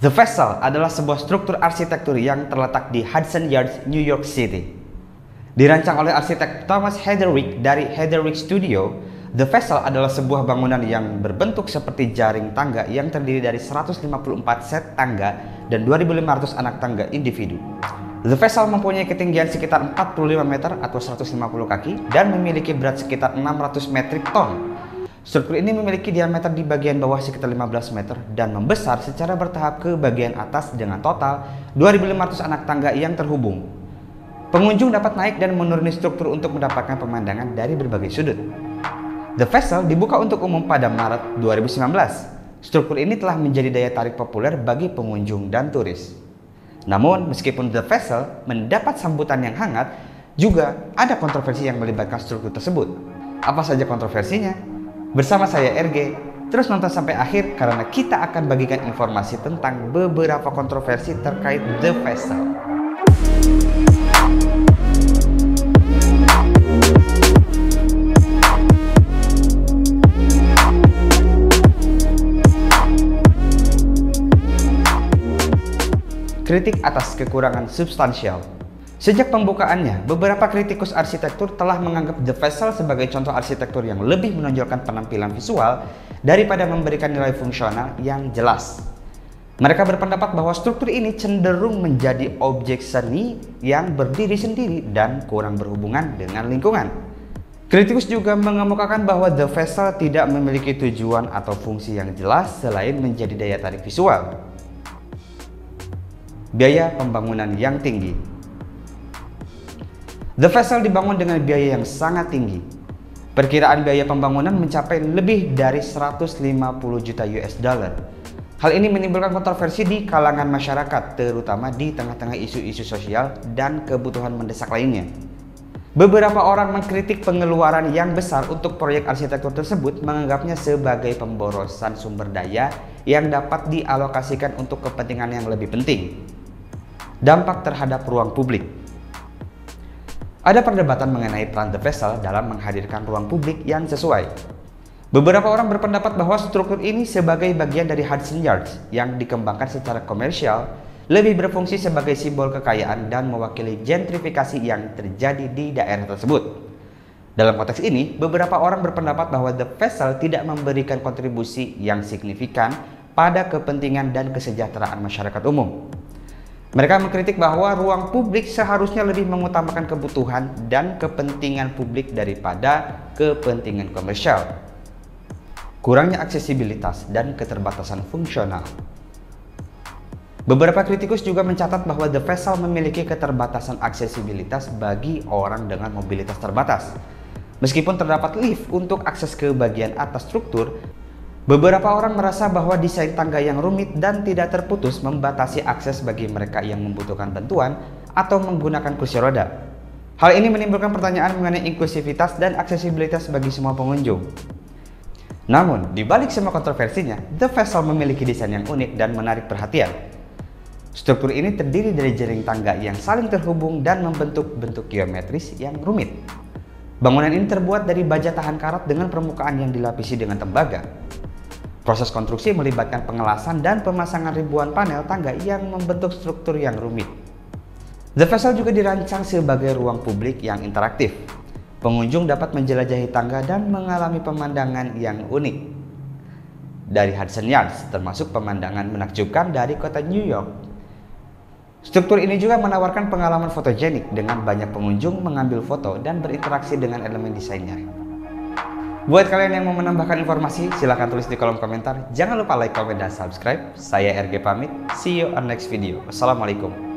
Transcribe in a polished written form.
The Vessel adalah sebuah struktur arsitektur yang terletak di Hudson Yards, New York City. Dirancang oleh arsitek Thomas Heatherwick dari Heatherwick Studio, The Vessel adalah sebuah bangunan yang berbentuk seperti jaring tangga yang terdiri dari 154 set tangga dan 2.500 anak tangga individu. The Vessel mempunyai ketinggian sekitar 45 meter atau 150 kaki dan memiliki berat sekitar 600 metrik ton. Struktur ini memiliki diameter di bagian bawah sekitar 15 meter dan membesar secara bertahap ke bagian atas dengan total 2.500 anak tangga yang terhubung. Pengunjung dapat naik dan menuruni struktur untuk mendapatkan pemandangan dari berbagai sudut. The Vessel dibuka untuk umum pada Maret 2019. Struktur ini telah menjadi daya tarik populer bagi pengunjung dan turis. Namun, meskipun The Vessel mendapat sambutan yang hangat, juga ada kontroversi yang melibatkan struktur tersebut. Apa saja kontroversinya? Bersama saya RG, terus nonton sampai akhir karena kita akan bagikan informasi tentang beberapa kontroversi terkait The Vessel. Kritik atas kekurangan substansial. Sejak pembukaannya, beberapa kritikus arsitektur telah menganggap The Vessel sebagai contoh arsitektur yang lebih menonjolkan penampilan visual daripada memberikan nilai fungsional yang jelas. Mereka berpendapat bahwa struktur ini cenderung menjadi objek seni yang berdiri sendiri dan kurang berhubungan dengan lingkungan. Kritikus juga mengemukakan bahwa The Vessel tidak memiliki tujuan atau fungsi yang jelas selain menjadi daya tarik visual. Biaya pembangunan yang tinggi. The Vessel dibangun dengan biaya yang sangat tinggi. Perkiraan biaya pembangunan mencapai lebih dari 150 juta US dollar. Hal ini menimbulkan kontroversi di kalangan masyarakat, terutama di tengah-tengah isu-isu sosial dan kebutuhan mendesak lainnya. Beberapa orang mengkritik pengeluaran yang besar untuk proyek arsitektur tersebut, menganggapnya sebagai pemborosan sumber daya yang dapat dialokasikan untuk kepentingan yang lebih penting. Dampak terhadap ruang publik. Ada perdebatan mengenai peran The Vessel dalam menghadirkan ruang publik yang sesuai. Beberapa orang berpendapat bahwa struktur ini sebagai bagian dari Hudson Yards yang dikembangkan secara komersial lebih berfungsi sebagai simbol kekayaan dan mewakili gentrifikasi yang terjadi di daerah tersebut. Dalam konteks ini, beberapa orang berpendapat bahwa The Vessel tidak memberikan kontribusi yang signifikan pada kepentingan dan kesejahteraan masyarakat umum. Mereka mengkritik bahwa ruang publik seharusnya lebih mengutamakan kebutuhan dan kepentingan publik daripada kepentingan komersial. Kurangnya aksesibilitas dan keterbatasan fungsional. Beberapa kritikus juga mencatat bahwa The Vessel memiliki keterbatasan aksesibilitas bagi orang dengan mobilitas terbatas. Meskipun terdapat lift untuk akses ke bagian atas struktur, beberapa orang merasa bahwa desain tangga yang rumit dan tidak terputus membatasi akses bagi mereka yang membutuhkan bantuan atau menggunakan kursi roda. Hal ini menimbulkan pertanyaan mengenai inklusivitas dan aksesibilitas bagi semua pengunjung. Namun, di balik semua kontroversinya, The Vessel memiliki desain yang unik dan menarik perhatian. Struktur ini terdiri dari jaring tangga yang saling terhubung dan membentuk bentuk geometris yang rumit. Bangunan ini terbuat dari baja tahan karat dengan permukaan yang dilapisi dengan tembaga. Proses konstruksi melibatkan pengelasan dan pemasangan ribuan panel tangga yang membentuk struktur yang rumit. The Vessel juga dirancang sebagai ruang publik yang interaktif. Pengunjung dapat menjelajahi tangga dan mengalami pemandangan yang unik dari Hudson Yards, termasuk pemandangan menakjubkan dari kota New York. Struktur ini juga menawarkan pengalaman fotogenik dengan banyak pengunjung mengambil foto dan berinteraksi dengan elemen desainnya. Buat kalian yang mau menambahkan informasi, silahkan tulis di kolom komentar. Jangan lupa like, komen, dan subscribe. Saya RG pamit. See you on next video. Wassalamualaikum.